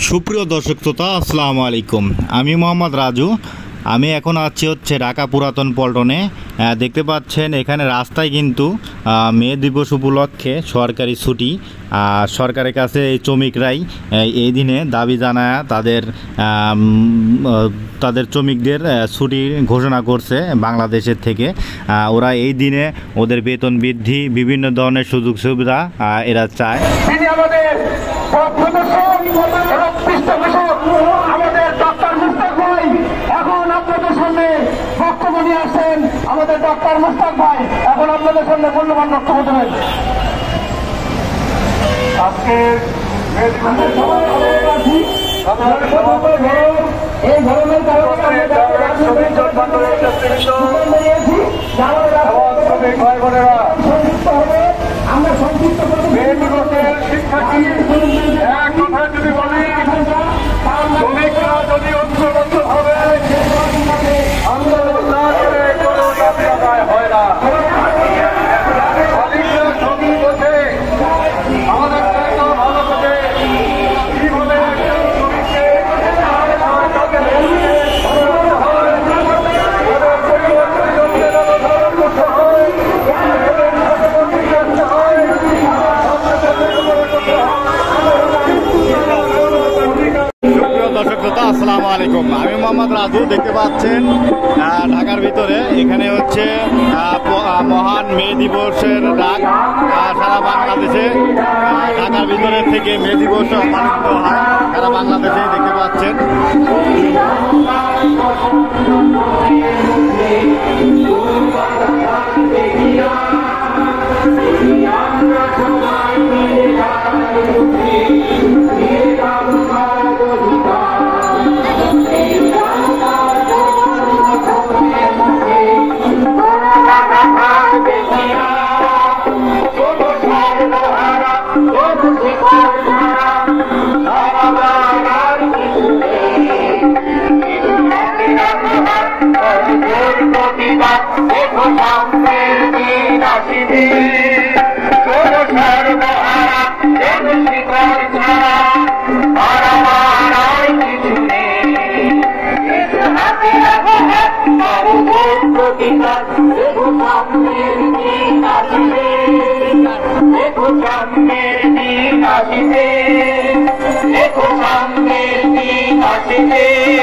সুপ্রিয় দর্শক শ্রোতা, আসসালামু আলাইকুম। আমি মোহাম্মদ রাজু। আমি এখন আছি ঢাকা পুরাতন পল্টনে। দেখতে পাচ্ছেন এখানে রাস্তায় কিন্তু মে দিবস উপলক্ষে সরকারি ছুটি। সরকারের কাছে এই শ্রমিকরাই এই দিনে দাবি জানায় তাদের শ্রমিকদের ছুটি ঘোষণা করছে বাংলাদেশের থেকে। ওরা এই দিনে ওদের বেতন বৃদ্ধি, বিভিন্ন ধরনের সুযোগ সুবিধা এরা চায়। বক্তব্য নিয়ে আসছেন আমাদের ডক্টর মুস্তাক ভাই, এখন আপনাদের সামনে মূল্যবান বক্তব্য দেবেন। আজকে এই ধরনের আমরা সংক্ষিপ্ত শিক্ষার্থী এক কথা যদি বলি, শ্রমিকরা যদি ঐক্যবদ্ধ হবে আন্দোলন না করে কোনো দাবি আদায় হয় না। শ্রমিকরা শ্রমিক বোঝে, আমাদের চাইতেও ভালো বোঝে কিভাবে একজন শ্রমিককে দর্শক শ্রোতা, আসসালামু আলাইকুম। আমি মোহাম্মদ রাজু। দেখতে পাচ্ছেন ঢাকার ভিতরে এখানে মহান মে দিবসের ডাক সারা বাংলাদেশে। ঢাকার ভিতরে থেকে মে দিবস পালিত হয় সারা বাংলাদেশে। দেখতে পাচ্ছেন সামনের দিন আসিবে।